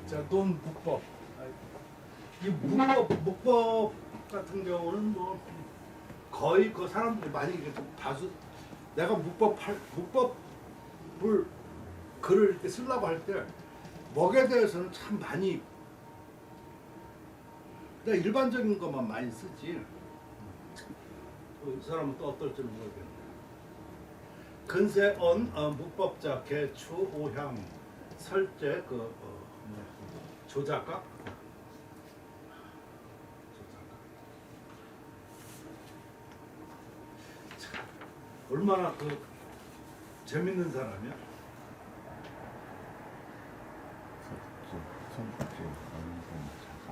자, 논묵법. 이 묵법 같은 경우는 뭐 거의 그 사람들이 많이 이렇게 다수 내가 묵법을 글을 이렇게 쓰려고 할 때 먹에 대해서는 참 많이 그냥 일반적인 것만 많이 쓰지. 이 사람은 또 어떨지 모르겠네. 근세 묵법자 개추 오향 설제 조작가 얼마나 그 재밌는 사람이야.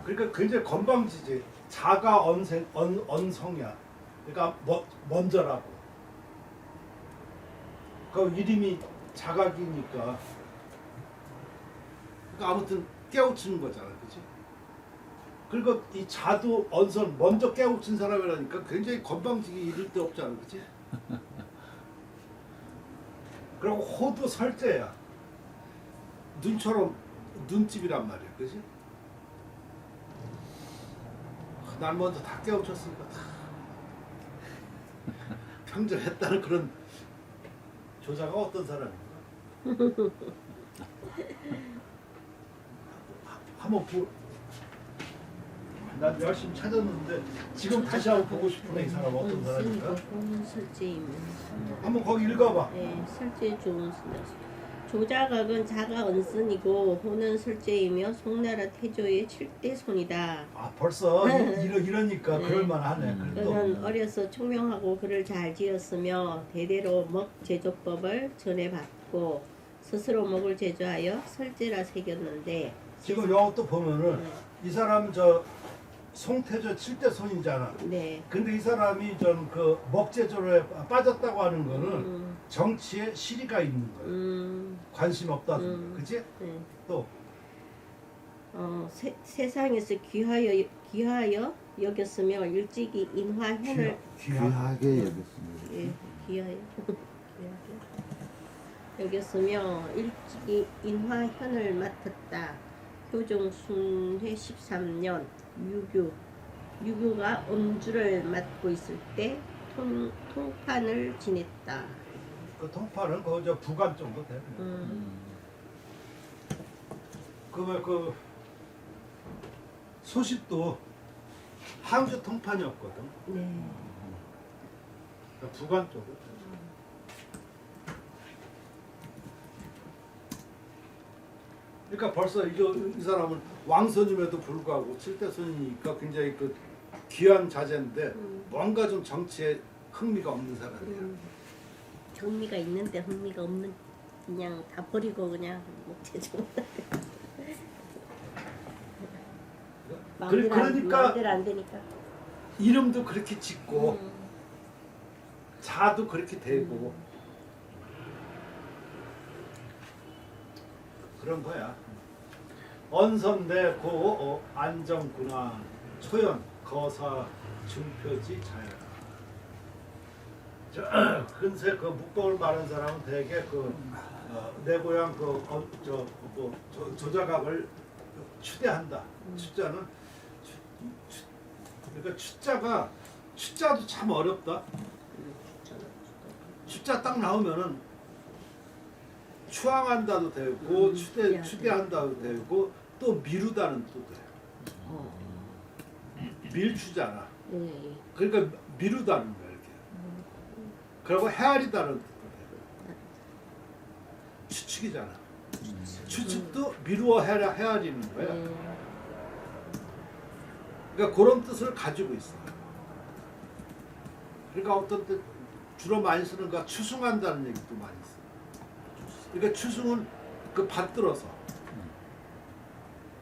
그러니까 굉장히 건방지지. 자가 언성이야. 그러니까 먼저라고. 그 이름이 자각이니까. 그러니까 아무튼 깨우치는 거잖아, 그렇지? 그리고 이 자도 언선 먼저 깨우친 사람이라니까 굉장히 건방지게 이를 데 없잖아, 그렇지? 그리고 호도 설제야. 눈처럼 눈집이란 말이야, 그렇지? 날 먼저 다 깨우쳤으니까 다 평정했다는 그런 조자가 어떤 사람인가? 한번 난 열심히 찾았는데 지금 다시 한번 보고 싶은 이 사람 어떤 사람인가? 설제이면 한번 거기 읽어봐. 네, 설제 좋은 쓴다. 조자각은 자가 언슨이고 호는 설제이며 송나라 태조의 7대 손이다. 아 벌써 이러니까 네. 그럴만하네. 그는 어려서 총명하고 글을 잘 지었으며 대대로 먹 제조법을 전해받고 스스로 먹을 제조하여 설제라 새겼는데 지금 이것도 보면은 이 사람 저 송태조 7대 손이잖아. 네. 근데 이 사람이 좀 그 먹제조에 빠졌다고 하는 거는 정치에 실의가 있는 거야. 관심 없다는 거야. 그치? 네. 또 세상에서 귀하여 여겼으며 일찍이 인화현을 귀하게 여겼습니다. 예, 귀하여 여겼으며 일찍이 인화현을 맡았다. 효종 순회 13년 유교가 음주를 맡고 있을 때 통판을 지냈다. 그 통파는 그 부관 정도 돼. 그 소식도 항주 통판이었거든. 네. 그러니까 부관 쪽으로. 그러니까 벌써 이 사람은 왕손임에도 불구하고 7대 손이니까 굉장히 그 귀한 자제인데 뭔가 좀 정치에 흥미가 없는 사람이야. 흥미가 있는데 흥미가 없는 그냥 다 버리고 그냥 목재죠. 그러니까 마음대로 안 되니까. 이름도 그렇게 짓고 자도 그렇게 되고 그런 거야. 언선대 고 안정군화 초연 거사 중표지 자연. 근세 그 묵법을 말한 사람은 대개 내 고향 조자각을 추대한다. 추자는 그러니까 추자도 참 어렵다. 추자 딱 나오면은 추앙한다도 되고 추대한다도 되고 또 미루다는 뜻도 돼. 밀추잖아. 네. 그러니까 미루다는 거야 이렇게. 그리고 헤아리다는 뜻도 돼. 추측이잖아. 추측도 미루어 헤아리는 거야. 그러니까 그런 뜻을 가지고 있어. 그러니까 어떤 때 주로 많이 쓰는 거 추승한다는 얘기도 많이 써. 그러니까 추승은 그 받들어서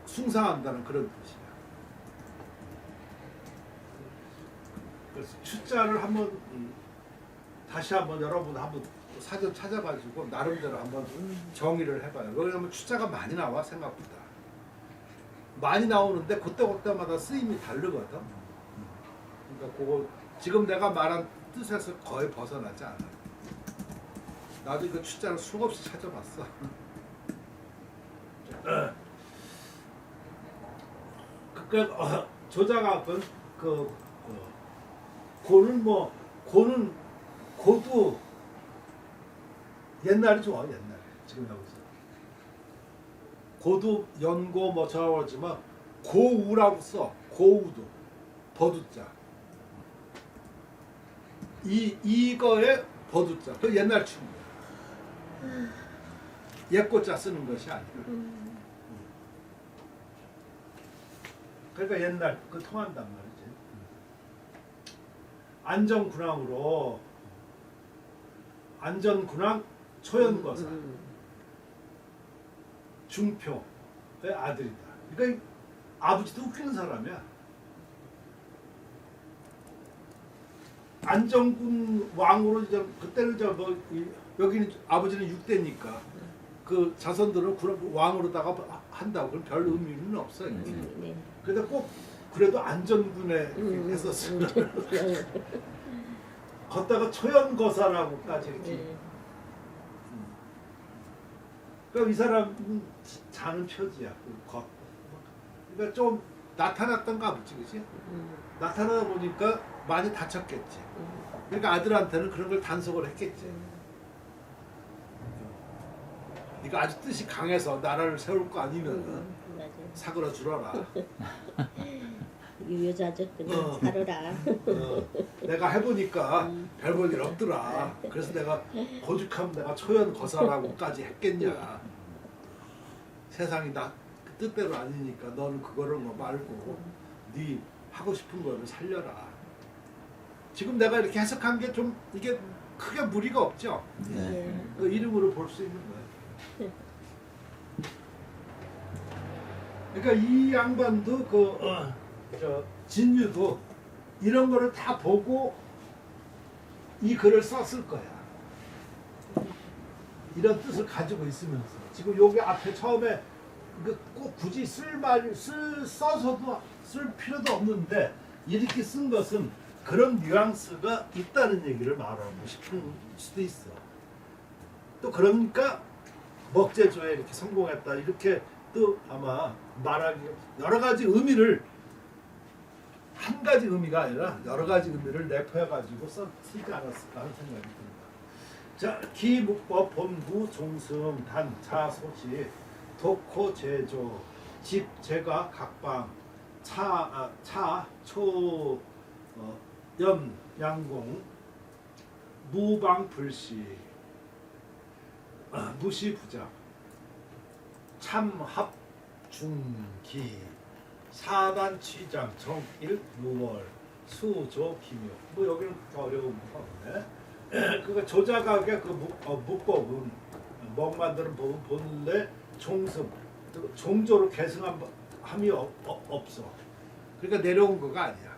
숭상한다는 그런 뜻이야. 그래서 추자를 한번 다시 한번 여러분 한번 사전 찾아가지고 나름대로 한번 정의를 해봐요. 왜냐하면 추자가 많이 나와 생각보다. 많이 나오는데 그때마다 쓰임이 다르거든. 그러니까 그거 지금 내가 말한 뜻에서 거의 벗어나지 않아. 나도 이거 추자를 수없이 찾아봤어. 조자각은 고는 고도 옛날이 좋아. 옛날에 지금 여기서 고도 연고 뭐 저하지만 고우라고 써. 고우도 버두자. 이거에 버두자. 그 옛날 춤이야. 옛고자 쓰는 것이 아니라. 그러니까 옛날 그 통한단 말이지. 안전군왕으로 안전군왕 초연거사 중표의 아들이다. 그러니까 아버지도 웃기는 사람이야. 안정군 왕으로 그때는 여기는 아버지는 6대니까 그 자손들은 왕으로다가 한다고 그럼 별 의미는 없어. 네. 근데 꼭 그래도 안전군에 했었어. 걷다가 초연거사라고까지 이렇게. 그러니까 이 사람은 자는 표지야. 그러니까 좀 나타났던가 보지, 그치? 나타나다 보니까 많이 다쳤겠지. 그러니까 아들한테는 그런 걸 단속을 했겠지. 네가 아주 뜻이 강해서 나라를 세울 거 아니면 사그러 줄어라. 유효자적 그냥 살아라. 내가 해보니까 별 볼 일 없더라. 그래서 내가 고죽하면 내가 초연 거사라고까지 했겠냐. 세상이 나 뜻대로 아니니까 너는 그거를 뭐 말고 네 하고 싶은 거를 살려라. 지금 내가 이렇게 해석한 게 좀 이게 크게 무리가 없죠. 네. 그 이름으로 볼 수 있는 거예요. 그러니까 이 양반도 진유도 이런 거를 다 보고 이 글을 썼을 거야. 이런 뜻을 가지고 있으면서 지금 여기 앞에 처음에 꼭 굳이 써서도 쓸 필요도 없는데 이렇게 쓴 것은 그런 뉘앙스가 있다는 얘기를 말하고 싶은 수도 있어. 또 그러니까 먹제조에 이렇게 성공했다 이렇게 또 아마 말하기 여러 가지 의미를 한 가지 의미가 아니라 여러 가지 의미를 내포해가지고 쓰지 않았을까 하는 생각이 듭니다. 자, 기묵법 본구 종승 단 자소지 독호 제조 집 제가 각방 초 양공 무방 불시 무시 부작 참합 중기 사단 취장 정일 무월 수조 기묘 뭐 여기는 어려운 거 없네. 그러니까 조자각의 그 무법은 먹 만드는 법은 본래 종습 종조로 계승함이 없어. 그러니까 내려온 거가 아니야.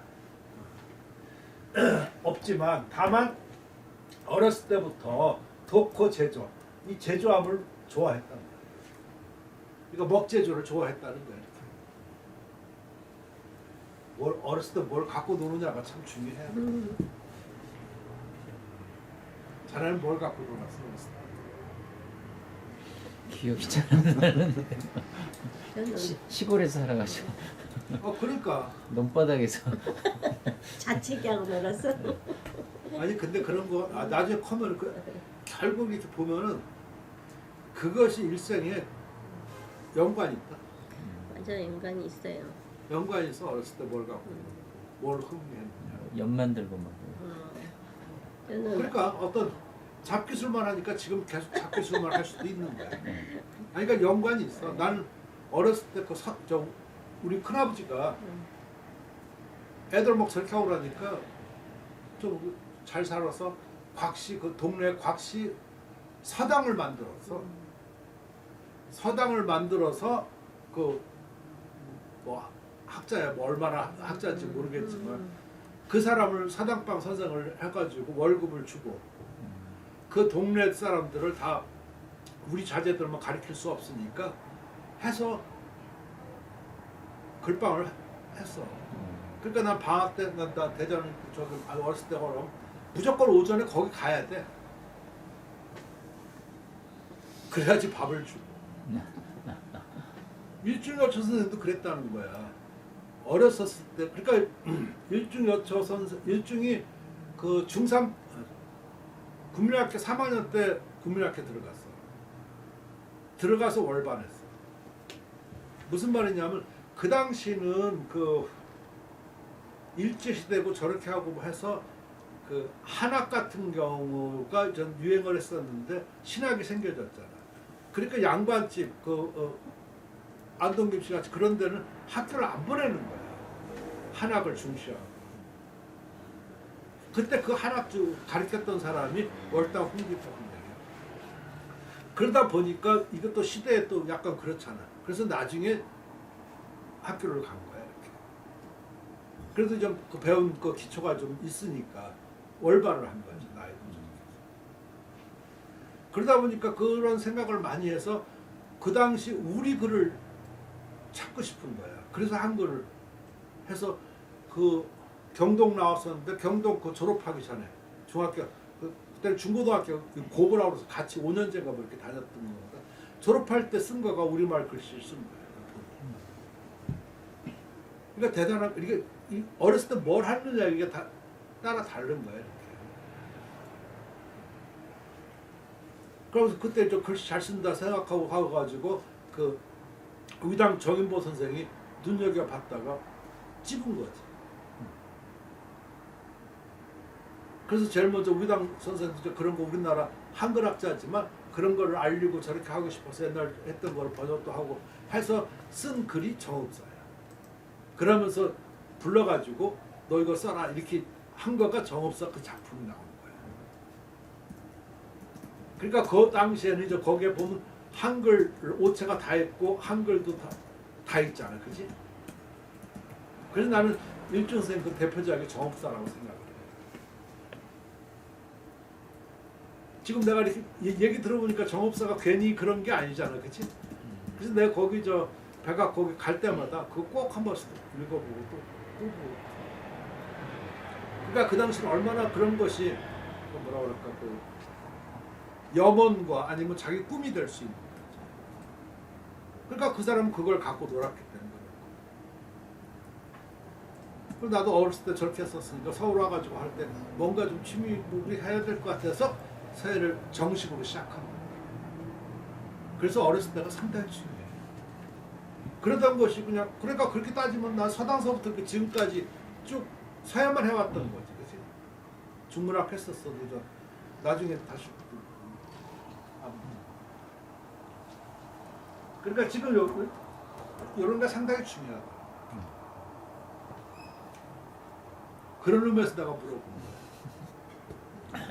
없지만 다만 어렸을 때부터 독호 제조 이 제조함을 좋아했단 말이야. 그러니까 먹제조를 좋아했다는 거야. 뭘 어렸을 때 뭘 갖고 노느냐가 참 중요해. 자네는 뭘 갖고 놀았어? 기억이 잘 안 나는데 저는 시골에서 살아가지고 그러니까 논바닥에서 자책하고 놀았어. 아니 근데 그런 거 나중에 커면 결국 이렇게 보면은 그것이 일생에 연관이 있다. 맞아, 연관이 있어요. 연관이 있어. 어렸을 때 뭘 갖고 뭘 흥미했느냐. 연 만들고 막 저는 그러니까 어떤 잡기술만 하니까 지금 계속 잡기술만 할 수도 있는 거야. 아니, 그러니까 연관이 있어. 나는 어렸을 때 우리 큰아버지가 애들 막 저렇게 하고 그러니까 좀 잘 살아서 곽씨 그 동네 곽씨 서당을 만들어서 그 뭐 학자야 뭐 얼마나 학자인지 모르겠지만 그 사람을 사당방 선생을 해가지고 월급을 주고 그 동네 사람들을 다 우리 자제들만 가르칠 수 없으니까 해서 글방을 했어. 그러니까 난 방학 때 나 대전 어렸을 때 그럼 무조건 오전에 거기 가야 돼. 그래야지 밥을 주고. 일주일날 저 선생님도 그랬다는 거야. 어렸었을 때 그러니까 일중 여초 선생 일중이 그 중3 국민학교 3학년 때 국민학교 들어가서 월반했어. 무슨 말이냐면 그 당시는 그 일제시대고 저렇게 하고 해서 그 한학 같은 경우가 전 유행을 했었는데 신학이 생겨졌잖아. 그러니까 양반집 안동김 씨 같이 그런 데는 학교를 안 보내는 거야. 한학을 중시하고. 그때 그 한학 가르쳤던 사람이 월당 홍기법이에요. 그러다 보니까 이것도 시대에 또 약간 그렇잖아. 그래서 나중에 학교를 간 거야 이렇게. 그래도 좀 그 배운 그 기초가 좀 있으니까 월반을 한 거지 나이도 좀. 그러다 보니까 그런 생각을 많이 해서 그 당시 우리 글을 찾고 싶은 거야. 그래서 한글을 해서 그 경동 나왔었는데 경동 그 졸업하기 전에 중학교 그때 중고등학교 고고라고 해서 같이 5년제가 뭐 이렇게 다녔던 거다. 졸업할 때 쓴 거가 우리말 글씨를 쓴 거예요. 그러니까 대단한 이게 어렸을 때 뭘 하느냐 이게 다 따라 다른 거예요. 이렇게. 그러면서 그때 저 글씨 잘 쓴다 생각하고 가가지고 그 의당 정인보 선생이 눈여겨 봤다가 찝은 거지. 그래서 제일 먼저 의당 선생도 그런 거 우리나라 한글학자지만 그런 거를 알리고 저렇게 하고 싶어서 옛날 했던 거를 번역도 하고 해서 쓴 글이 정읍사야. 그러면서 불러가지고 너 이거 써라 이렇게 한 거가 정읍사 그 작품이 나온 거야. 그러니까 그 당시에는 이제 거기에 보면 한글 오체가 다 있고 한글도 다 있잖아, 그지? 그래서 나는 일중 선생 그 대표작이 정읍사라고 생각을 해. 지금 내가 이렇게 얘기 들어보니까 정읍사가 괜히 그런 게 아니잖아, 그치? 그래서 내가 거기 저 백악 거기 갈 때마다 그거 꼭 한 번씩 읽어보고 또 보고. 그러니까 그 당시는 얼마나 그런 것이 뭐라 그럴까 그 염원과 아니면 자기 꿈이 될 수 있는 거죠. 그러니까 그 사람은 그걸 갖고 놀았기 때문에. 그리고 나도 어렸을 때 저렇게 했었으니까 서울 와가지고 할 때 뭔가 좀 취미를 해야 될 것 같아서 새해를 정식으로 시작한 거예요. 그래서 어렸을 때가 상당히 중요해요. 그러던 것이 그냥 그러니까 그렇게 따지면 난 서당서부터 지금까지 쭉 서야만 해왔던 거지, 그렇지? 중문학 했었어도 저 나중에 다시 그러니까 지금 이런 게 상당히 중요하다. 그런 의미에서 내가 물어본 거야.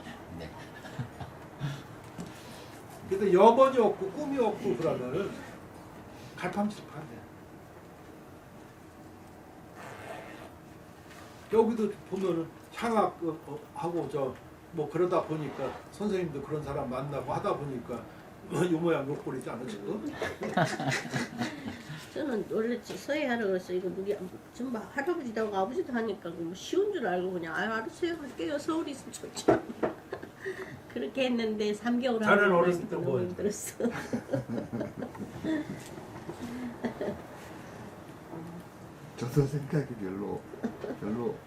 근데 염원이 없고 꿈이 없고 그러면은 갈팡질팡해. 여기도 보면은 향악 하고 저 뭐 그러다 보니까 선생님도 그런 사람 만나고 하다 보니까 이 모양 요 꼴이지 않아 지금? 저는 원래 서예하러 그랬어. 이거 누기 전부 할아버지도 하고 아버지도 하니까 뭐 쉬운 줄 알고 그냥 알았어요 할게요. 서울에 있으면 좋죠. 그렇게 했는데 3개월 자네는 하고 어렸을 때 너무 뭐 힘들었어. 저도 생각이 별로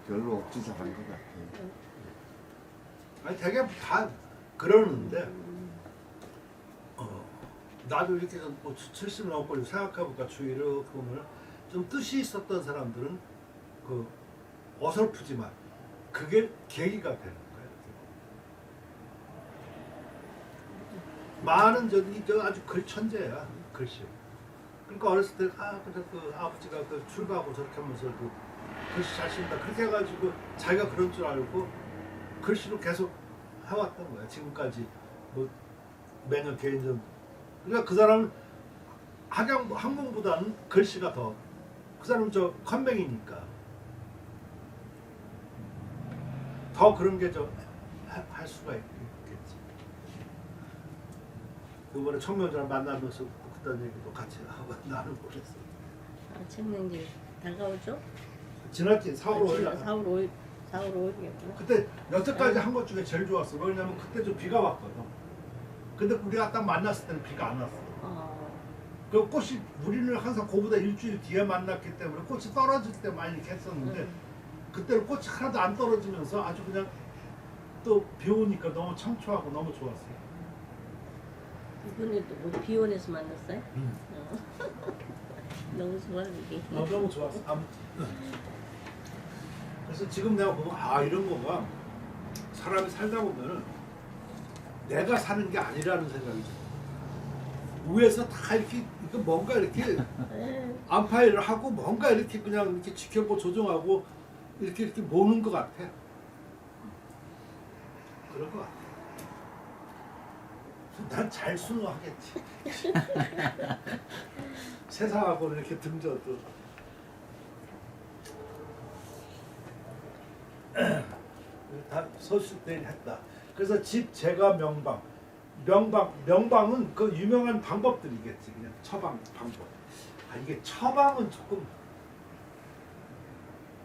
없지 잘한 것 같아요. 아니 되게 다 그러는데 나도 이렇게 뭐 70 넘고 생각해보니까 주위를 보면 좀 뜻이 있었던 사람들은 그 어설프지만 그게 계기가 되는 거예요. 많은 저 아주 글 천재야 글씨. 그러니까 어렸을 때 근데 그 아버지가 그 출가하고 저렇게 하면서 그 글씨 잘 쓴다 그렇게 해가지고 자기가 그런 줄 알고 글씨로 계속 해왔던 거야 지금까지 뭐 매년 개인전. 그러니까 그 사람은 학문보다는 글씨가 더 그 사람은 저 컨맹이니까 더 그런 게 저 할 수가 있겠지. 이번에 청명전을 만나면서 그딴 얘기도 같이 하고 나는 그랬어. 청명리 다가오죠? 지났지 4월 5일. 4월 5일이었구나. 그때 여태까지 한 것 중에 제일 좋았어. 왜냐면 그때 좀 비가 왔거든. 근데 우리가 딱 만났을 때는 비가 안 왔어. 그 꽃이 우리는 항상 그보다 일주일 뒤에 만났기 때문에 꽃이 떨어질 때 많이 이렇게 했었는데 그때는 꽃이 하나도 안 떨어지면서 아주 그냥 또 비 오니까 너무 청초하고 너무 좋았어요. 이번에도 뭐 비원에서 만났어요? 너무 좋아 이게. 너무 좋았어. 그래서 지금 내가 보면 이런 거가 사람이 살다 보면은 내가 사는 게 아니라는 생각이 들어요. 위에서 다 이렇게 뭔가 이렇게 안파일을 하고 뭔가 이렇게 그냥 이렇게 지켜보고 조정하고 이렇게 모는 것 같아. 그런 것 같아. 난 잘 순응하겠지. 세상하고 이렇게 등져도. 다 서술대를 했다. 그래서 집 제가 명방은 그 유명한 방법들이겠지. 그냥 처방 방법. 이게 처방은 조금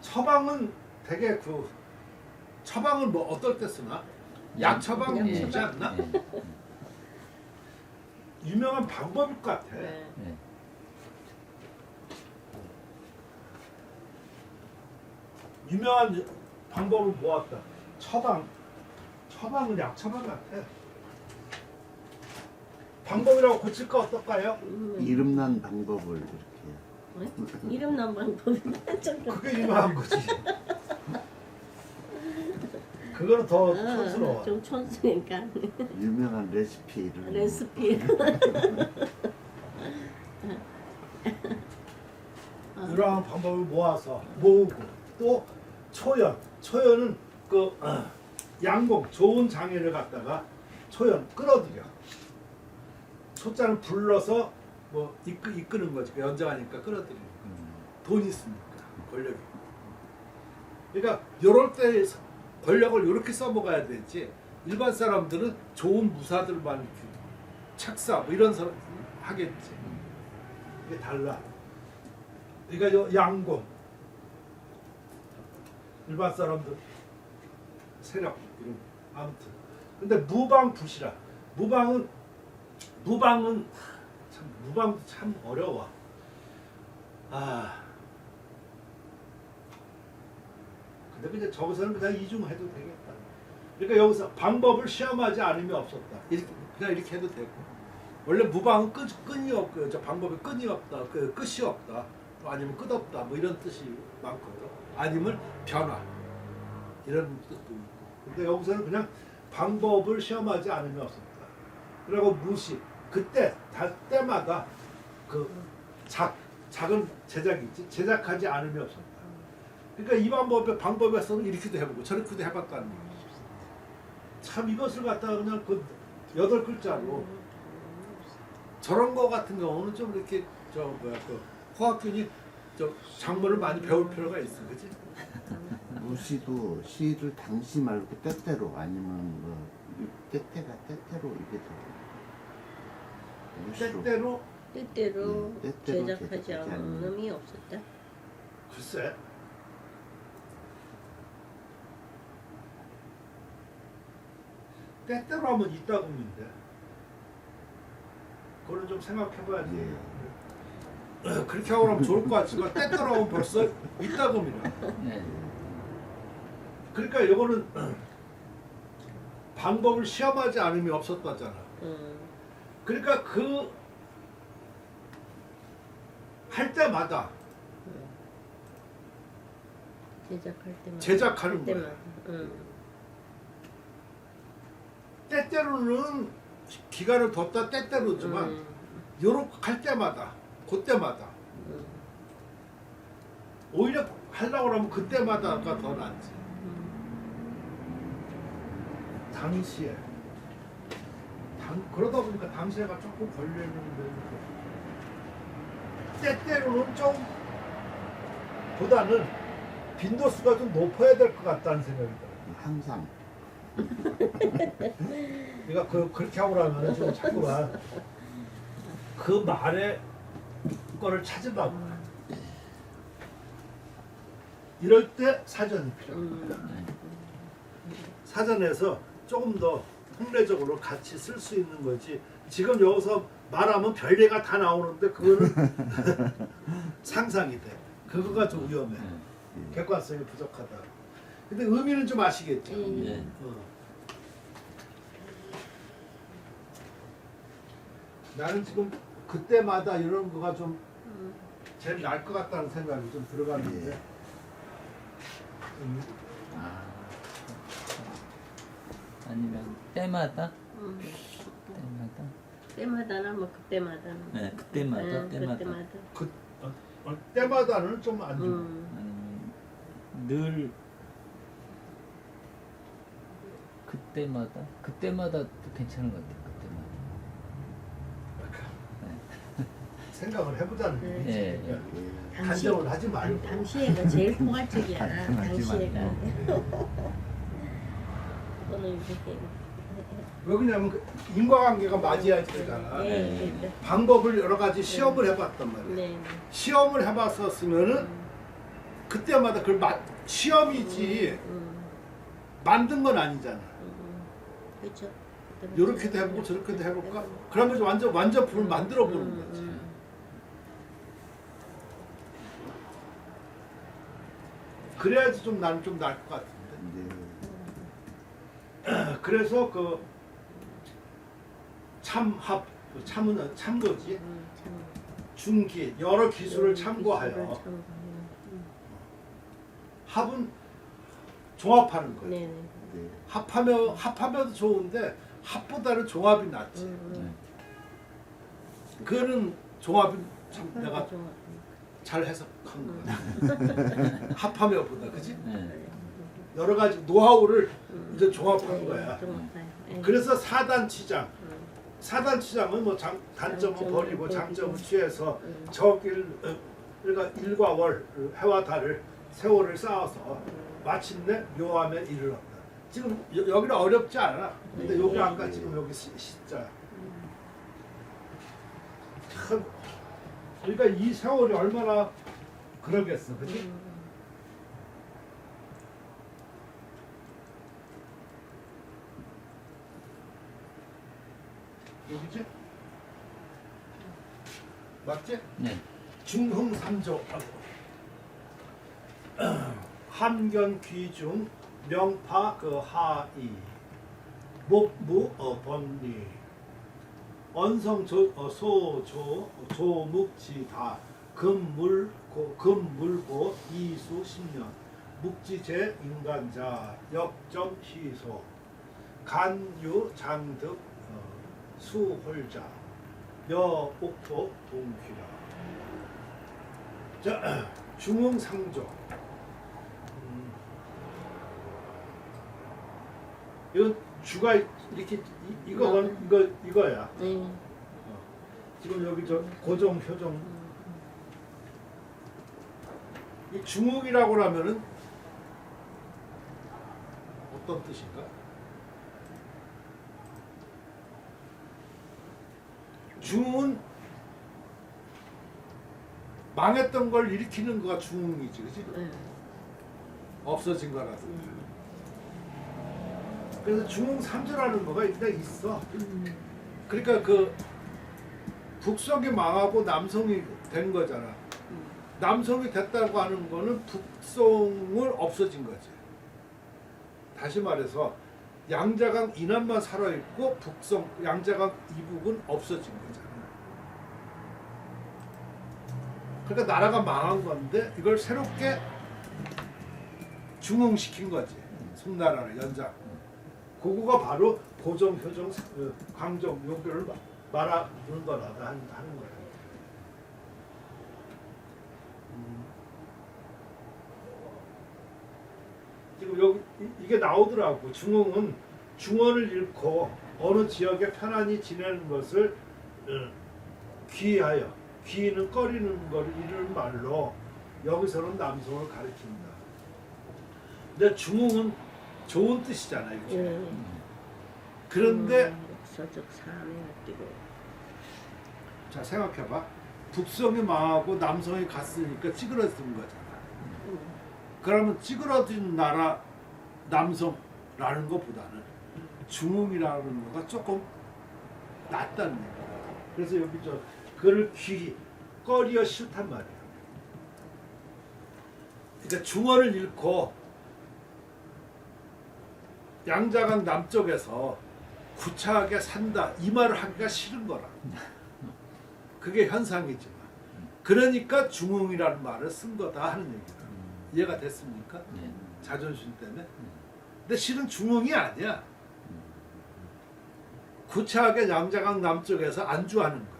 처방은 되게 처방을 뭐 어떨 때 쓰나? 약 처방이지 않나? 유명한 방법일 것 같아. 네. 네. 유명한 방법을 모았다. 처방은 약 처방 같아. 방법이라고 고칠까 어떨까요? 이름난 방법을 이렇게 이름 난 방법이 좀 그게 유명한 거지. 그거는 더 촌스러워. 좀 촌스니까 유명한 레시피를 레시피. 이러한 방법을 모으고 또 초연은 양봉 좋은 장애를 갖다가 초연 끌어들여. 초자는 불러서 뭐 이끄는 거지. 연장하니까 끌어들이는 거. 돈 있으니까 권력이. 그러니까 요럴 때 권력을 이렇게 써먹어야 되지. 일반 사람들은 좋은 무사들만 이렇게 책사 뭐 이런 사람 하겠지. 이게 달라. 그러니까 양공 일반 사람들 세력 이런 아무튼. 근데 무방부시라. 무방은 무방도 참 어려워. 근데 그냥 저기서는 그냥 이중해도 되겠다. 그러니까 여기서 방법을 시험하지 않으면 없었다. 그냥 이렇게 해도 되고. 원래 무방은 끈이 없고 저 방법에 끈이 없다. 끝이 없다. 또 아니면 끝없다. 뭐 이런 뜻이 많거든. 아니면 변화 이런 뜻도 있고. 근데 여기서는 그냥 방법을 시험하지 않으면 없었다. 그리고 무시. 때마다 작은 제작이지 제작하지 않으면 없었다. 그러니까 이 방법에서는 이렇게도 해보고 저렇게도 해봤다는 거지. 참 이것을 갖다가 그냥 8글자로 저런 거 같은 경우는 좀 이렇게 호학균이 작문을 많이 배울 필요가 있어, 그렇지? 무시도 시를 당시 말고 때때로 아니면 뭐 때때로 이게 더 무시로 때때로 뜻대로 뜻대로 제작하지 제작하지 않는 않음이 없었다. 글쎄 때때로 하면 이따금인데 그거는 좀 생각해봐야지. 그렇게 하고 나면 좋을 것 같지만 때때로 하면 벌써 이따금이라. 네. 그러니까 이거는 방법을 시험하지 않으면 없었다잖아. 그러니까 할 때마다 제작할 때마다 제작하는 거야. 때마다. 때때로는 기간을 뒀다 때때로지만 요렇게 할 때마다 그때마다 오히려 하려고 하면 그때마다가 더 낫지. 당시에 그러다 보니까 당시에가 조금 걸리는데 때때로는 좀 보다는 빈도수가 좀 높아야 될 것 같다는 생각이 들어요. 항상 그러니까 그렇게 하고 나면 좀 자꾸만 그 말의 거를 찾으려고 이럴 때 사전이 필요합니다. 사전에서 조금 더 통례적으로 같이 쓸 수 있는 거지. 지금 여기서 말하면 별개가 다 나오는데 그거는 상상이 돼. 그거가 좀 위험해. 객관성이 부족하다. 근데 의미는 좀 아시겠죠? 네. 나는 지금 그때마다 이런 거가 좀 제일 나을 것 같다는 생각이 좀 들어가는데. 아. 아니면 때마다 때마다나 뭐 그때마다나. 네, 그때마다 그때마다. 때마다는 좀 안 좋아. 아니면 늘 그때마다 또 괜찮은 것 같아요. 생각을 해보자는 네. 얘기지. 네. 그러니까 예. 단정을 하지 말고. 당시애가 제일 포괄적이야. 단정하지 당시애가. 말고. 그거는 이렇게. 왜 그러냐면 그 인과관계가 맞아야 되잖아. 네. 방법을 여러 가지 시험을 해봤단 말이야. 네. 시험을 해봤었으면은 그때마다 그걸 시험이지 만든 건 아니잖아. 그렇죠. 이렇게도 해보고 저렇게도 해볼까? 그러면 완전 불을 만들어 보는 거지. 그래야지 좀 나는 좀 나을 것 같은데. 네. 그래서 그 참합, 참은 참도지. 중기 여러 기술을 참고하여 합은 종합하는 거예요. 네. 네. 합하면도 좋은데 합보다는 종합이 낫지. 그거는 종합이 참 내가 잘 해석한 거야. 합하며보다 그지? 네. 여러 가지 노하우를 이제 종합한 거야. 네. 그래서 사단치장. 사단치장은 뭐 단점은 버리고 장점을 취해서 일과 월, 해와 달을 세월을 쌓아서 마침내 묘함에 이르렀다. 지금 여기는 어렵지 않아. 근데 여기 아까 지금 여기 시자. 참, 그러니까 이 세월이 얼마나 그러겠어, 그지? 여기지? 맞지? 네. 중흥삼조 함견 귀중 명파 그 하이 목무 번리 언성 소조 조묵지다 금물고 이수 10년 묵지제 인간자 역점 희소 간유 장득 수홀자 여옥도 동귀라. 자, 중흥상조. 이건 주가 이렇게 이거야. 지금 여기 저 고정 효정. 이 중흥이라고 하면은 어떤 뜻인가? 중흥은 망했던 걸 일으키는 거가 중흥이지, 그렇지? 없어진 거라서. 그래서 중흥삼조라는 거가 일단 있어. 그러니까 그 북성이 망하고 남성이 된 거잖아. 남성이 됐다고 하는 거는 북성을 없어진 거지. 다시 말해서 양자강 이남만 살아있고 북성, 양자강 이북은 없어진 거잖아. 그러니까 나라가 망한 건데 이걸 새롭게 중흥시킨 거지. 송나라를 연장. 그거가 바로 고정, 효정, 강정, 용표를 말하는 거라고 하는 거야. 지금 여기 이게 나오더라고. 중흥은 중원을 잃고 어느 지역에 편안히 지내는 것을 귀하여, 귀는 꺼리는 걸 이르는 말로 여기서는 남성을 가리킨다. 근데 중흥은 좋은 뜻이잖아요. 그런데 서적 사람이 뛰고. 자 생각해봐. 북성이 망하고 남성이 갔으니까 찌그러진 거잖아. 그러면 찌그러진 나라 남성라는 것보다는 중흥이라는 거가 조금 낫다는 얘기야. 그래서 여기 저 그를 귀히 꺼리어 싫단 말이에요. 그러니까 중원을 잃고 양자강 남쪽에서 구차하게 산다 이 말을 하기가 싫은 거라. 그게 현상이지만 그러니까 중흥이라는 말을 쓴 거다 하는 얘기다. 이해가 됐습니까? 네. 자존심 때문에. 근데 실은 중흥이 아니야. 구차하게 양자강 남쪽에서 안주하는 거야.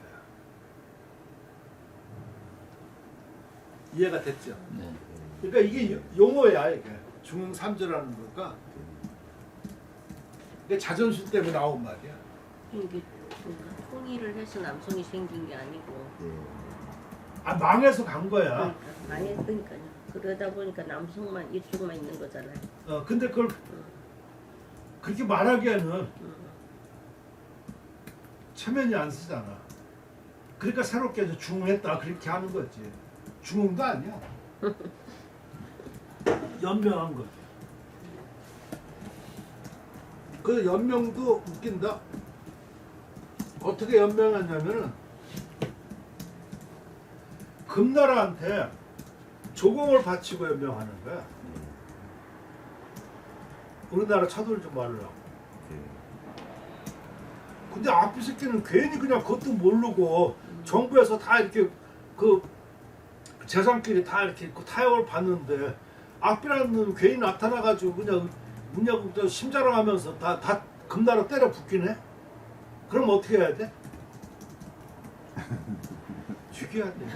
이해가 됐죠? 네. 그러니까 이게 용어야 이게 중흥 삼조라는 거가. 이게 자존심 때문에 나온 말이야. 이게 그러니까 통일을 해서 남성이 생긴 게 아니고 아 망해서 간 거야. 그러니까 망했으니까요. 그러다 보니까 남성만 이쪽만 있는 거잖아요. 근데 그걸 그렇게 말하기에는 체면이 안 쓰잖아. 그러니까 새롭게 이제 중흥했다 그렇게 하는 거지. 중흥도 아니야. 연명한 거지. 그 연명도 웃긴다. 어떻게 연명했냐면은 금나라한테 조공을 바치고 연명하는 거야. 우리나라 차돌 좀 말으라고. 근데 악비 새끼는 괜히 그냥 그것도 모르고 정부에서 다 이렇게 그 재산끼리 다 이렇게 그 타협을 받는데 악비라는 놈이 괜히 나타나가지고 그냥 문야국 심자랑하면서 다 금나라 때려 붙긴 해? 그럼 어떻게 해야 돼? 죽여야 돼.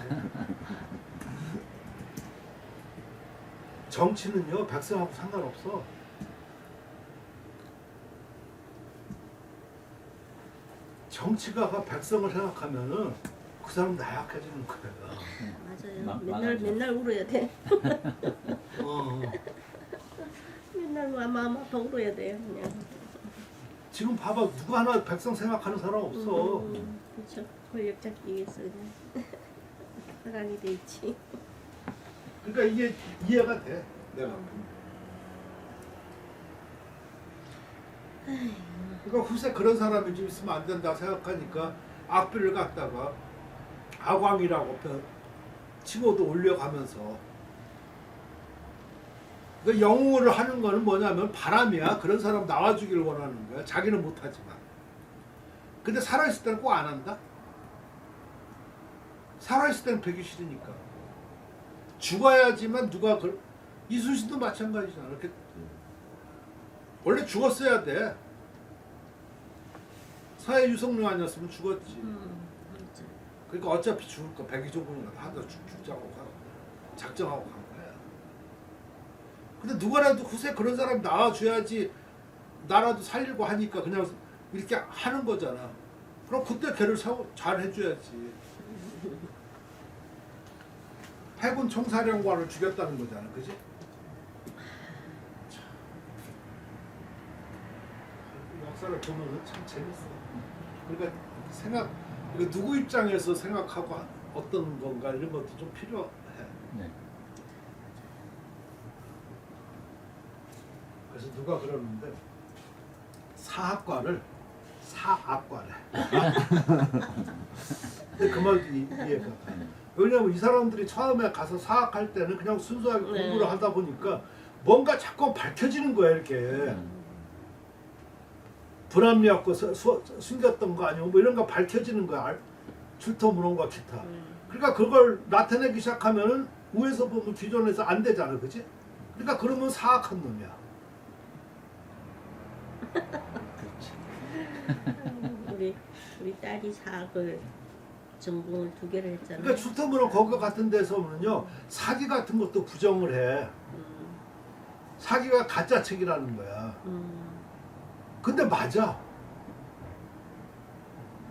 정치는요 백성하고 상관없어. 정치가가 백성을 생각하면은 그 사람 나약해지는 거야. 맞아요. 망하죠. 맨날 울어야 돼. 어. 맨날 마음 아파 울어야 돼요. 그냥. 지금 봐봐 누구 하나 백성 생각하는 사람 없어. 그렇죠. 권력 잡기 위해서 그냥 사랑이 돼 있지. 그러니까 이게 이해가 돼. 내가. 그러니까 후세 그런 사람이 좀 있으면 안 된다 생각하니까 악비를 갖다가 아광이라고 치고도 올려가면서 그 영웅을 하는 거는 뭐냐면 바람이야. 그런 사람 나와주기를 원하는 거야. 자기는 못하지만. 근데 살아있을 때는 꼭 안 한다? 살아있을 때는 배기 싫으니까. 죽어야지만 누가 이순신도 마찬가지잖아. 이렇게 원래 죽었어야 돼. 사회 유성룡 아니었으면 죽었지. 그렇죠. 그러니까 어차피 죽을 거 백의종군이가 하다 죽자고 작정하고 간 거야. 근데 누구라도 후세 그런 사람 나와줘야지 나라도 살리고 하니까 그냥 이렇게 하는 거잖아. 그럼 그때 걔를 잘 해줘야지. 해군 총사령관을 죽였다는 거잖아, 그지? 역사를 보면은 참 재밌어. 그러니까 이거 누구 입장에서 생각하고 어떤 건가 이런 것도 좀 필요해. 네. 그래서 누가 그러는데 사학과래. 근데 그 말도 이해가 가. 왜냐면 이 사람들이 처음에 가서 사학할 때는 그냥 순수하게 공부를 하다 보니까 뭔가 자꾸 밝혀지는 거야 이렇게. 불합리하고 숨겼던 거 아니고 뭐 이런 거 밝혀지는 거야. 출토문헌과 기타. 그러니까 그걸 나타내기 시작하면은 위에서 보면 기존에서 안 되잖아, 그지? 그러니까 그러면 사악한 놈이야. 우리 딸이 사학을 전공을 2개를 했잖아요. 그러니까 출토문헌 거기 같은 데서는요 사기 같은 것도 부정을 해. 사기가 가짜 책이라는 거야. 근데 맞아.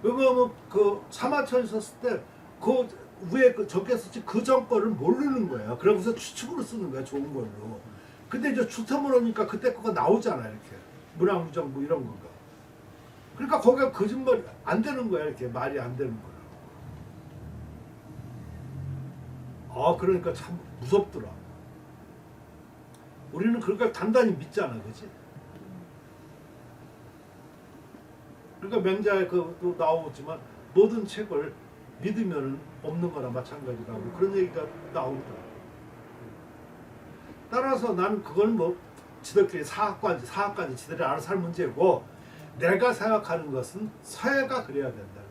왜냐면 그 사마천에 있었을 때 그 위에 적혔었지 그 전 거를 모르는 거야. 그러면서 추측으로 쓰는 거야, 좋은 걸로. 근데 이제 출토문헌이니까 그때 거가 나오잖아, 이렇게. 문화무정 뭐 이런 거가. 그러니까 거기가 거짓말 안 되는 거야, 이렇게 말이 안 되는 거야. 그러니까 참 무섭더라. 우리는 그러니까 단단히 믿잖아, 그렇지? 그러니까 맹자에 그도 나오지만 모든 책을 믿으면 없는 거나 마찬가지라고 그런 얘기가 나옵니다. 따라서 나는 그건 뭐 지들끼리 사학까지 지들이 알아서 할 문제고 내가 생각하는 것은 사회가 그래야 된다는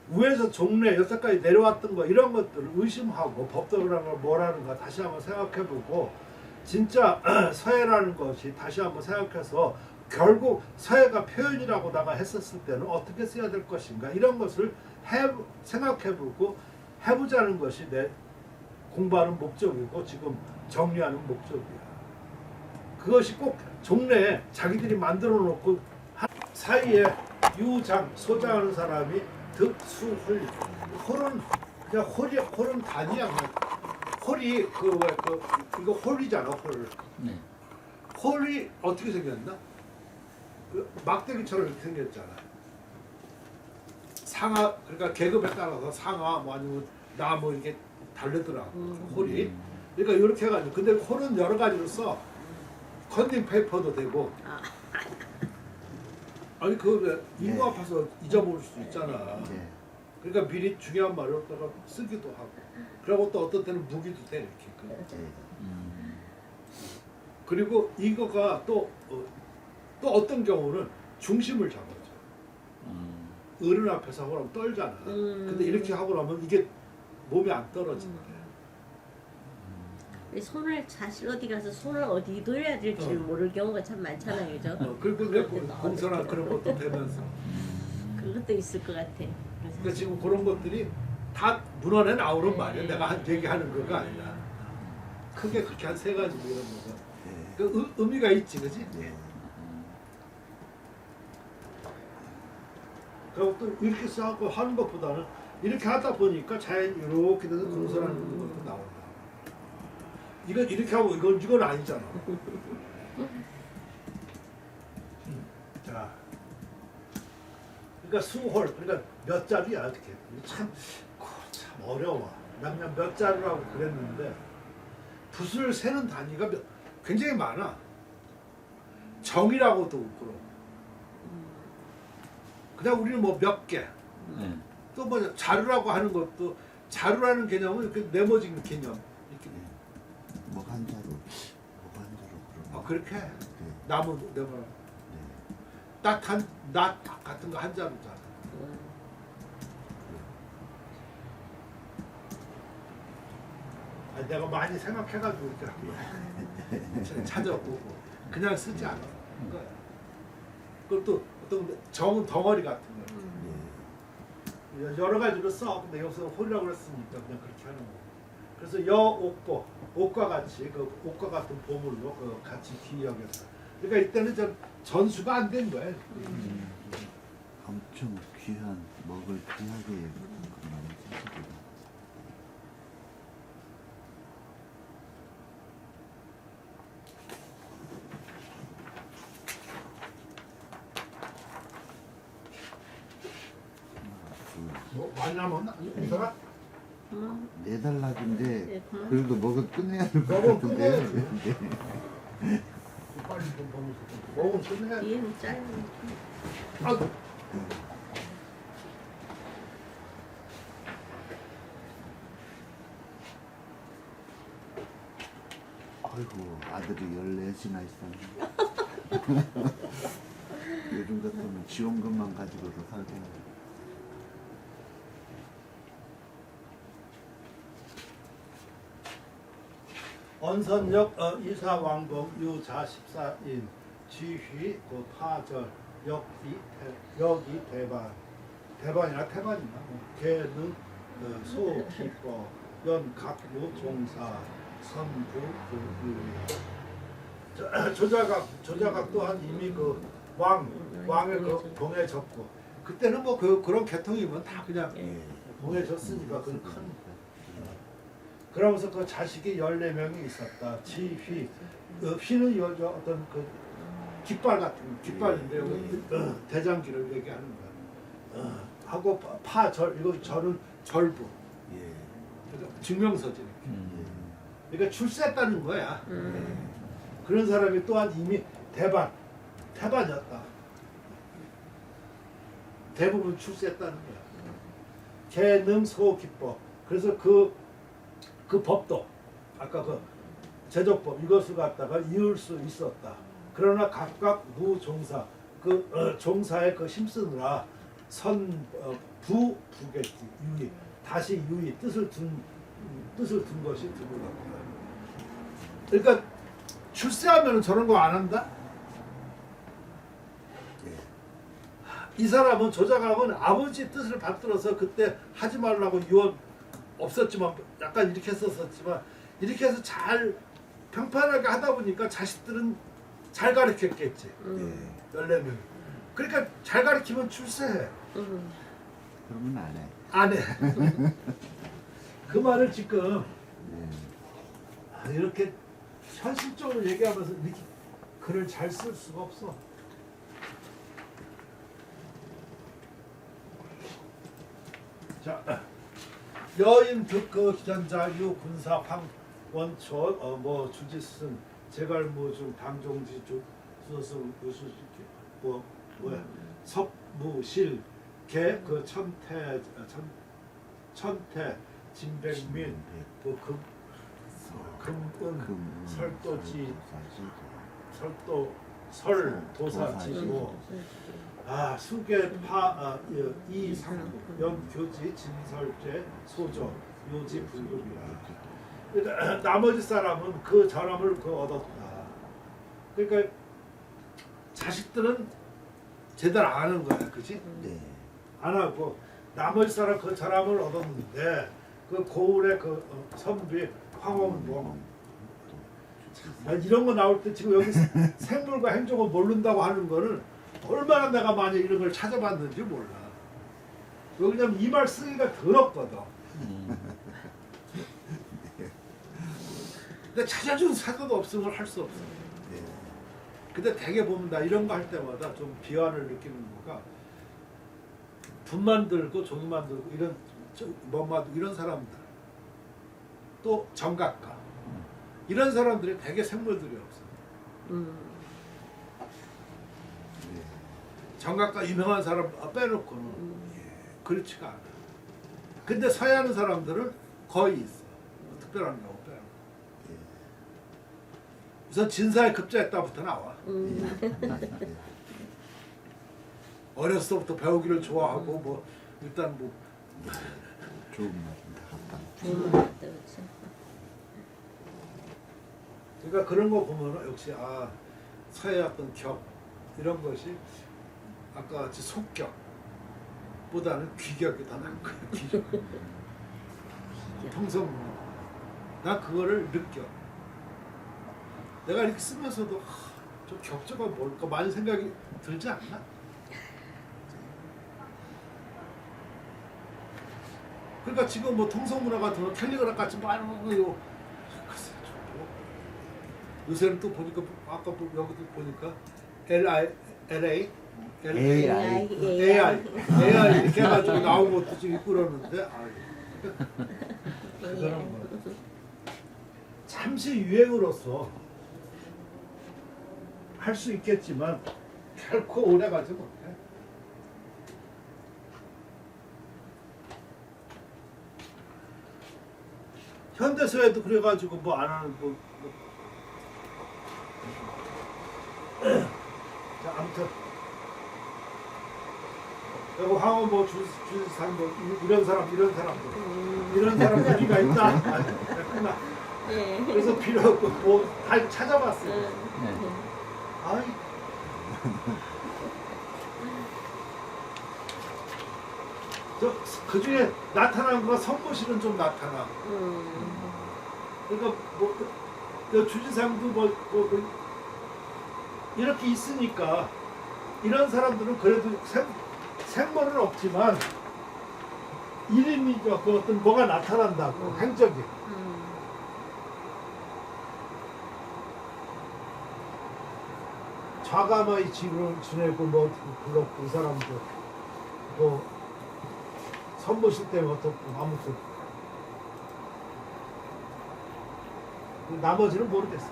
얘기야. 위에서 종래 여태까지 내려왔던 거 이런 것들을 의심하고 법도라는 걸 뭐라는가 다시 한번 생각해보고 진짜 사회라는 것이 다시 한번 생각해서 결국 사회가 표현이라고 나가 했었을 때는 어떻게 써야 될 것인가 이런 것을 생각해보고 해보자는 것이 내 공부하는 목적이고 지금 정리하는 목적이야. 그것이 꼭 종래에 자기들이 만들어 놓고 사이에 유장, 소장하는 사람이 득수홀 홀은 그냥 홀은 단위야. 홀이 이거 홀이잖아. 홀. 네. 홀이 어떻게 생겼나? 그 막대기처럼 이렇게 생겼잖아. 상하 그러니까 계급에 따라서 상하 뭐 아니면 나뭐 이렇게 다르더라고. 홀이. 그러니까 이렇게 해가지고 근데 홀은 여러 가지로 써. 컨닝 페이퍼도 되고. 아니 그 이거 아파서 잊어버릴 수 있잖아. 그러니까 미리 중요한 말을 갖다가 쓰기도 하고. 그리고 또 어떤 때는 무기도 돼 이렇게. 그리고 이거가 또 어떤 경우는 중심을 잡아줘. 어른 앞에서 하고 나면 떨잖아. 근데 이렇게 하고 나면 이게 몸이 안 떨어진대. 손을 사실 어디 가서 손을 어디 둬야 될지 모를 경우가 참 많잖아요, 그죠? 그리고 공손한 그런 것도 되면서. 그것도 있을 것 같아. 그러니까 지금 그런 것들이 다 문헌에 나오는 말이야. 내가 얘기하는 거가 아니라. 크게 그렇게 한 세 가지 이런 거가. 그 의미가 있지, 그지? 그리고 또 이렇게 써갖고 하는 것보다는 이렇게 하다 보니까 자연히 이렇게 돼서 공손한 것도 나온다. 이건 이렇게 하고 이건 아니잖아. 자, 그러니까 수홀, 그러니까 몇 자루야 이렇게. 참 어려워. 난 그냥 몇 자루라고 그랬는데 붓을 세는 단위가 굉장히 많아. 정이라고도 그렇고. 그냥 우리는 뭐 몇 개. 또 뭐 자루라고 하는 것도 자루라는 개념은 이렇게 네모진 개념. 이렇게. 뭐가 한 자루, 뭐가 한 자루 그런. 그렇게 나무 네모. 딱한 낫 같은 거 한 자루잖아. 아니, 내가 많이 생각해가지고 이렇게 찾아보고 그냥 쓰지 않아. 그것도 어떤 정은 덩어리 같은 거. 여러 가지로 써. 근데 여기서 홀이라고 그랬으니까 그냥 그렇게 하는 거. 그래서 여옥고, 옷과 같이 그 옷과 같은 보물로 그 같이 기억해서. 그러니까 이때는 전수가 안 된 거야. 엄청 귀한 먹을 귀하게 그런 생각이다. 뭐 많이 남았나? 이사가? 4달락인데 네, 그만. 그래도 먹을 끝내야 될 것 먹으면 같은데요. 끝내야지. 빨리 좀 보면서 먹으면 끝내야지. 얘는 짧은. 아이고. 아이고 아들이 14이나 있었네. 요즘 같으면 지원금만 가지고도 살고. 언선역 이사왕봉 유자 14인 지휘 그 파절 여기 대반이나 태반이나 개는 소 기뻐 연각무 종사 선부 조자각 또한 이미 그 왕의 그 봉에 졌고 그때는 뭐 그런 계통이면 다 그냥 봉에 졌으니까 그건 큰. 그러면서 그 자식이 14명이 있었다. 지휘, 휘는 여자 어떤 그 깃발 같은 깃발인데 대장기를 얘기하는 거야. 하고 파절 이거 절은 절부. 그러니까 증명서지. 그러니까 출세했다는 거야. 그런 사람이 또한 이미 태반이었다. 대부분 출세했다는 거야. 계능소기법. 그래서 그 법도 아까 그 제조법 이것을 갖다가 이을 수 있었다. 그러나 각각 무종사 종사에 그 힘쓰느라 부겠지 유의 다시 유의 뜻을 둔 것이 드물었다. 그러니까 출세하면 저런 거 안 한다. 이 사람은 조작하면 아버지 뜻을 받들어서 그때 하지 말라고 유언 없었지만 약간 이렇게 했었지만 이렇게 해서 잘 평판하게 하다 보니까 자식들은 잘 가르쳤겠지. 14명. 그러니까 잘 가르치면 출세해. 그러면 안 해. 안 해. 그 말을 지금 이렇게 현실적으로 얘기하면서 이렇게 글을 잘 쓸 수가 없어. 자, 여인 득그 기전자 유 군사 황원촌 뭐 주지승 제갈무중 당종지 주소승 유수식 뭐야 석무실 개그 천태 진백민 금은 설도지 설도 설도사지고 수계파 이상부 연교지 진설제 소조 요지 불급이야. 그러니까 나머지 사람은 그 전함을 얻었다. 그러니까 자식들은 제대로 안 하는 거야, 그렇지? 네. 안 하고 나머지 사람 그 전함을 얻었는데 그 고을의 그 선비 황원봉 이런 거 나올 때 지금 여기 생물과 행종을 모른다고 하는 거는 얼마나 내가 만약 이런 걸 찾아봤는지 몰라. 왜냐면 이 말 쓰기가 더럽거든. 근데 찾아준 사도도 없으면 할 수 없어. 근데 대개 보면 나 이런 거 할 때마다 좀 비환을 느끼는 거가 분만 들고 종이만 들고 이런 뭐만 이런 사람들 또 정각가 이런 사람들이 대개 생물들이 없어. 정각가 유명한 사람 빼놓고는 그렇지가 않아. 근데 서해하는 사람들은 거의 있어. 특별한 경우 빼놓고. 우선 진사에 급제했다부터 나와. 어렸을 때부터 배우기를 좋아하고 뭐 일단 뭐 좋은 말입니다. 좋은 말 같다, 그렇죠. 그러니까 그런 거 보면 역시 서해의 어떤 격 이런 것이 아까 같이 속격보다는 귀격이 더 나은 거야. 귀격. 평성 나 그거를 느껴. 내가 이렇게 쓰면서도 저 격조가 뭘까 많은 생각이 들지 않나? 그러니까 지금 뭐 통성문화 같은 거 캘리그라 같이 많은 거 글쎄 요새는 또 보니까 아까 여기도 보니까 LA AI 이렇게 해가지고 나온 것도 지금 있고 그러는데 그거는 뭐 잠시 유행으로서 할 수 있겠지만 결코 오래 가지 못해. 현대사회도 그래가지고 뭐 안 하는 자 아무튼 여기 황후 뭐 주지산 뭐 이런 사람들 우리가 있다. 그랬구나. 네. 그래서 필요 없고 뭐다 찾아봤어요. 아이. 그 중에 나타난 거가 선보실은 좀 나타나. 그러니까 뭐 주지상도 뭐 이렇게 있으니까 이런 사람들은 그래도 생물은 없지만 이름이 그 어떤 뭐가 나타난다고 행적이. 좌가마의 지를 지내고 뭐 그렇고 이 사람도 뭐 선보실 때문에 어떻고 아무튼 나머지는 모르겠어.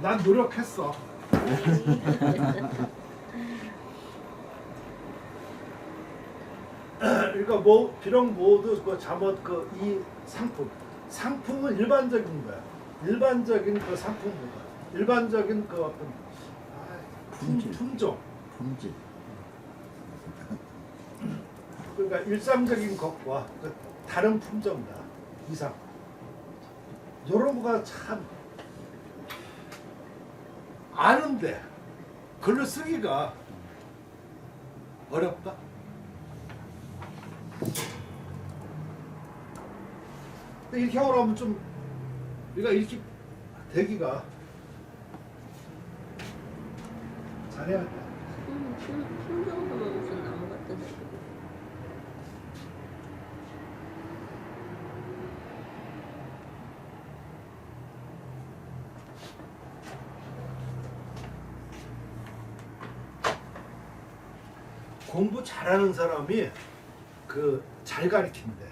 난 노력했어. 그러니까 뭐 비록 모두 그 잠옷 그 이 상품은 일반적인 거야. 일반적인 그 상품보다 일반적인 그 어떤 품종. 품질. 그러니까 일상적인 것과 그 다른 품종이다 이상. 이런 거가 참 아는데 글로 쓰기가 어렵다. 근데 이렇게 하고 나면 좀 우리가 이렇게 되기가 잘해야 돼. 순정으로 무슨 나무 같은 데. 공부 잘하는 사람이 그 잘 가르친대.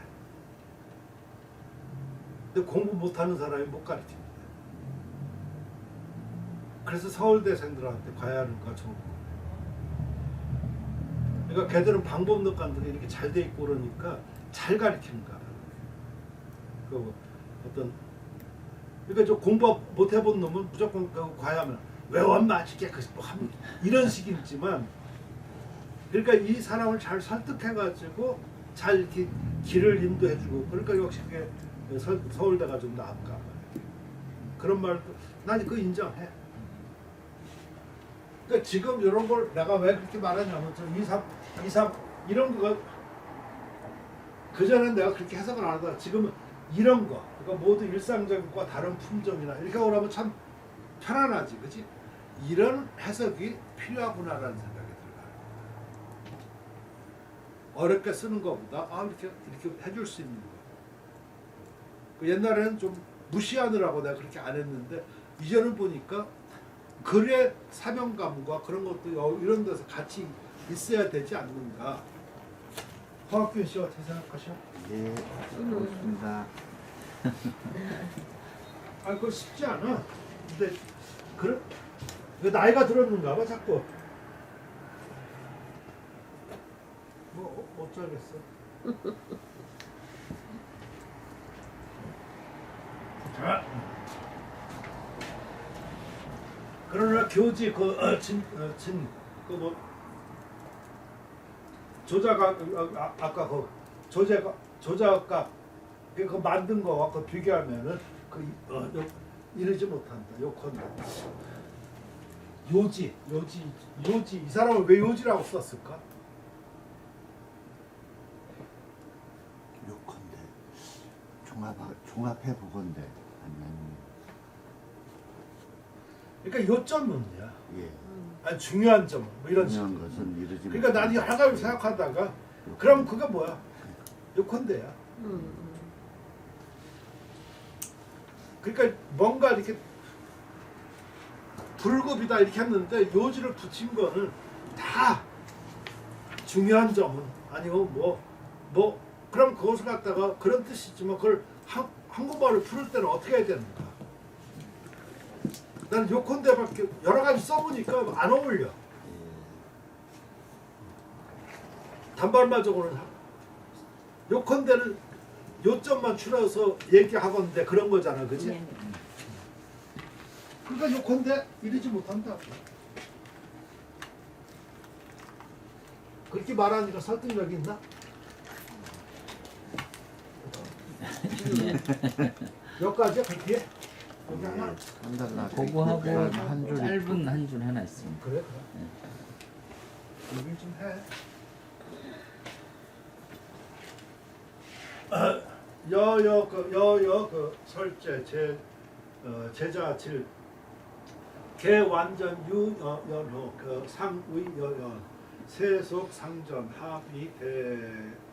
근데 공부 못하는 사람이 못 가르친대. 그래서 서울대생들한테 과외하는 거가 좋은 거. 그러니까 걔들은 방법론관들이 이렇게 잘 돼 있고 그러니까 잘 가르치는 거야. 그 어떤 그러니까 저 공부 못 해본 놈은 무조건 그 과외하면 외웠나 이게 뭐 이런 식이지만 그러니까 이 사람을 잘 설득해가지고 잘 이렇게 길을 인도해주고 그러니까 역시 그게 서울대가 좀 나을까 그런 말도 난 그거 인정해. 그러니까 지금 이런 걸 내가 왜 그렇게 말하냐면 저 2, 3 이런 거 그전엔 내가 그렇게 해석을 안 하다가 지금은 이런 거 그러니까 모두 일상적인 것과 다른 품종이나 이렇게 오라면 참 편안하지 그치? 이런 해석이 필요하구나라는 생각이 들어요. 어렵게 쓰는 것보다 이렇게 해줄 수 있는 거. 그 옛날에는 좀 무시하느라고 내가 그렇게 안 했는데 이제는 보니까 글의 사명감과 그런 것도 이런 데서 같이 있어야 되지 않는가. 황학균 씨가 어떻게 생각하셔? 네, 그렇습니다. 그거 쉽지 않아. 근데 그래 나이가 들었는가 봐 자꾸. 뭐 어쩌겠어. 자, 그러나 교지 그뭐 조자가 아까 그 조자가 그 만든 거와 그 비교하면은 이러지 못한다. 요컨대. 요지 이 사람을 왜 요지라고 썼을까? 요컨대 종합해 보건대 아니면 그러니까 요점은요. 예 아니 중요한 점 뭐 이런 식. 중요한 것은 이루지 그러니까 난 이 하나를 생각하다가 그럼 그게 뭐야? 요컨대야. 그러니까 뭔가 이렇게 불급이다 이렇게 했는데 요지를 붙인 거는 다 중요한 점은 아니고 뭐 그럼 그것을 갖다가 그런 뜻이지만 그걸 한국말을 풀을 때는 어떻게 해야 되는가? 나는 요컨대밖에 여러 가지 써보니까 안 어울려. 단발마저고는 요컨대는 요점만 추려서 얘기하건대 그런 거잖아, 그지? 네. 그러니까 요컨대 이러지 못한다. 그렇게 말하니까 설득력이 있나? 여기까지야 그렇게? 여기 하나? 그거하고 한 줄. 짧은 한 줄 하나 있습니다. 그래? 얘기 좀 해. 여여 그 설제 제자칠 개완전 유연호 그 상의여연 세속 상전 합의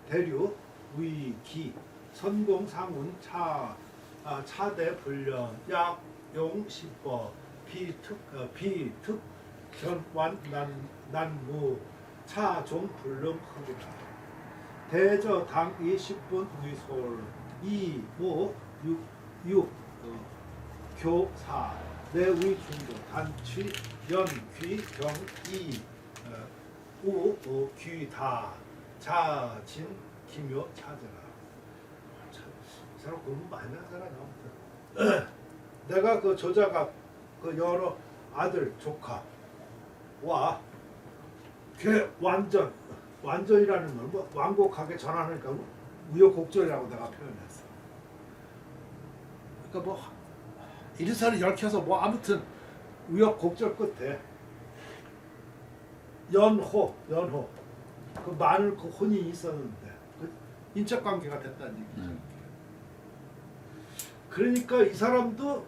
대류 위기 선공 상운 차대 불련 약용 시법 비특 견완 난무 차종 불능 흑이라 대저 당 20분 위솔 2모 6 교사 내위 중도 단취 연귀 경이 우 귀다 자진 기묘 찾으라. 참, 이 사람 공부 많이 하잖아. 아무튼 내가 그 조자가 그 여러 아들 조카와 걔 완전이라는 걸 뭐 완곡하게 전하니까 우여곡절이라고 내가 표현했어. 그러니까 뭐 일사를 얽혀서 뭐 아무튼 우여곡절 끝에 연호 그 많은 그 혼이 있었는데 그 인적 관계가 됐다는 얘기죠. 그러니까 이 사람도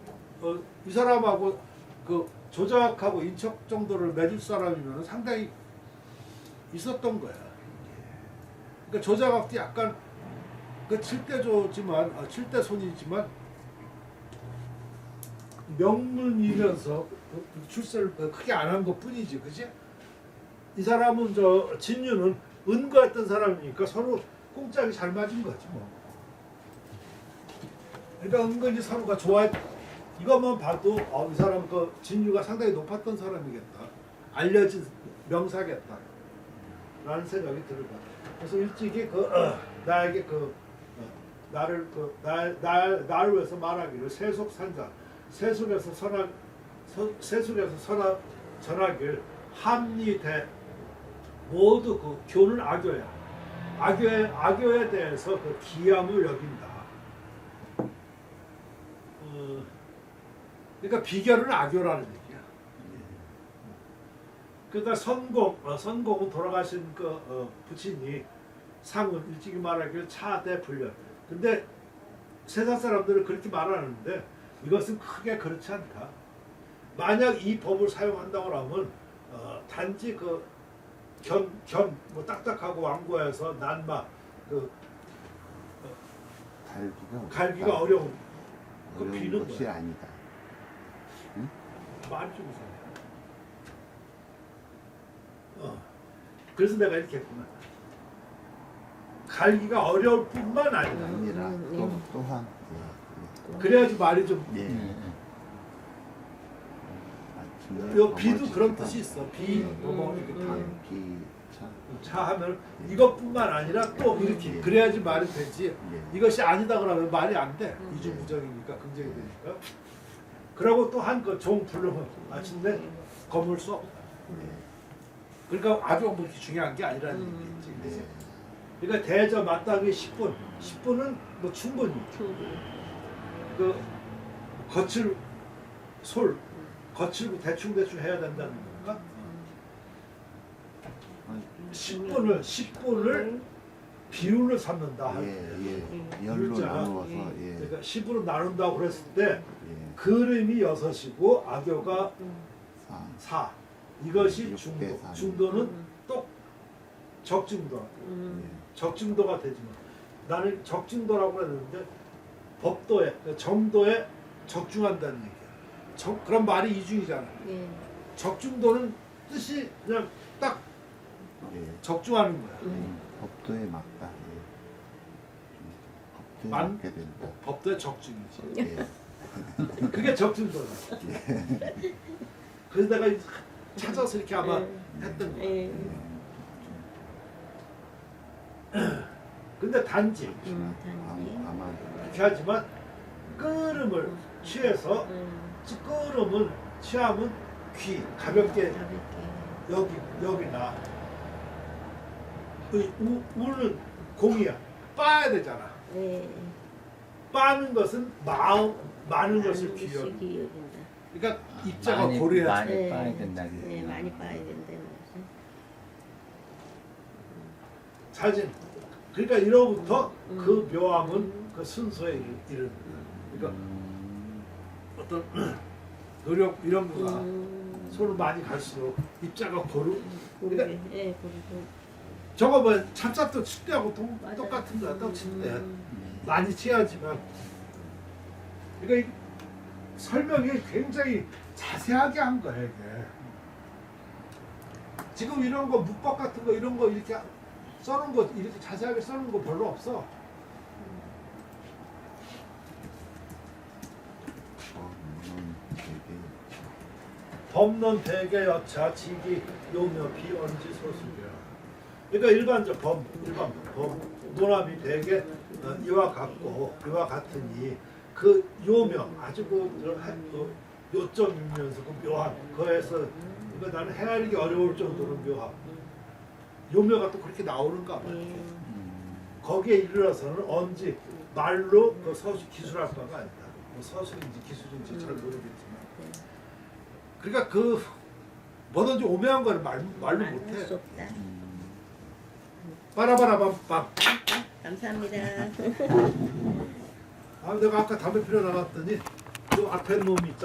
이 사람하고 그 조작하고 인척 정도를 맺을 사람이면 상당히 있었던 거야. 그러니까 조작학도 약간 그 7대조지만 7대 손이지만 명문이면서 출세를 크게 안 한 것뿐이지, 그지? 이 사람은 저 진유는 은거했던 사람이니까 서로 꽁짝이 잘 맞은 거지 뭐. 그러니까 은근히 서로가 좋아. 이것만 봐도 이 사람 그 진유가 상당히 높았던 사람이겠다. 알려진 명사겠다. 라는 생각이 들어요. 그래서 일찍이 나에게 나를 위해서 말하기를 세속산자 세속에서 전하길 합리대 모두 그 교는 악교야. 악교에 대해서 그 기함을 여긴다. 그러니까 비결은 악교라는 얘기야. 그러니까 선공은 돌아가신 그 부친이 상은 일찍이 말하기를 차대불련. 근데 세상 사람들은 그렇게 말하는데 이것은 크게 그렇지 않다. 만약 이 법을 사용한다고 하면 단지 그 뭐 딱딱하고 완고해서 난마 갈기가 어려운 그 비는 것이 거야. 아니다. 말이 좀 이상해. 그래서 내가 이렇게 했구나. 갈기가 어려울 뿐만 아니라 아니라 또한 그래야지 말이 좀. 요 비도 그런 뜻이 있어. 비, 뭐 이렇게 차 하면 이것뿐만 아니라 또 이렇게 그래야지 말이 되지. 이것이 아니다 그러면 말이 안 돼. 이주부정이니까 긍정이 되니까. 그리고 또 한 그 종 불르면 마침내 거물 수 없다. 그러니까 아주 뭐 중요한 게 아니라는 얘기지. 그러니까 대저 마땅히 10분. 10분은 뭐 충분히. 그 거칠고 대충 해야 된다는 건가? 10분을 비율로 삼는다. 열로 나누어서 그러니까 10으로 나눈다고 그랬을 때 그림이 6이고 악교가 4. 이것이 중도. 중도는 또 적중도. 적중도가 되지만 나는 적중도라고 그랬는데 법도에 정도에 적중한다는 얘기야. 그런 말이 이중이잖아. 적중도는 뜻이 그냥 딱 적중하는 거야. 법도에 맞다. 법도에 만- 맞게 된다. 법도의 적중이지. 그게 적중도다. 그래서 내가 찾아서 이렇게 아마 했던 거야. 근데 단지 아마 그렇게 하지만 끓음을 취해서 끓음은 취하면 귀 가볍게 여기나 우는 공이야. 빠야 되잖아. 빠는 것은 많은 것을 귀여긴다. 그러니까 입자가 고려해야 많이 빠야 된다. 많이 빠야 된다는 거지. 자진. 그러니까 이로부터 그 묘함은 그 순서에 이르는. 그러니까 어떤 노력 이런 거가 서로 많이 갈수록 입자가 그러니까 저거 뭐 참sap도 칠대하고 똑같은 거야. 또 칠대. 많이 치야지만. 그러니까 이 설명이 굉장히 자세하게 한 거야 이게. 지금 이런 거 문법 같은 거 이런 거 이렇게 써놓은 거 이렇게 자세하게 써놓은 거 별로 없어. 법론 대개 여차 지기 용여 비언지 소수려. 그러니까 일반 범 노남이 대개 이와 같고 이와 같으니 그 요명 아주 요점이면서 그 묘함 거에서 이거 나는 헤아리기 어려울 정도로 묘함 요묘가 또 그렇게 나오는가 봐요. 예. 거기에 이르러서는 언제 말로 그 서술 기술할 바가 아니다. 뭐 서술인지 기술인지 잘 모르겠지만 그러니까 그 뭐든지 오묘한 거를 말로 말할 못해. 수 없다. 빠라바라밤밤. 감사합니다. 아 내가 아까 담배 피러 나갔더니 그 앞에 놈이 있잖아.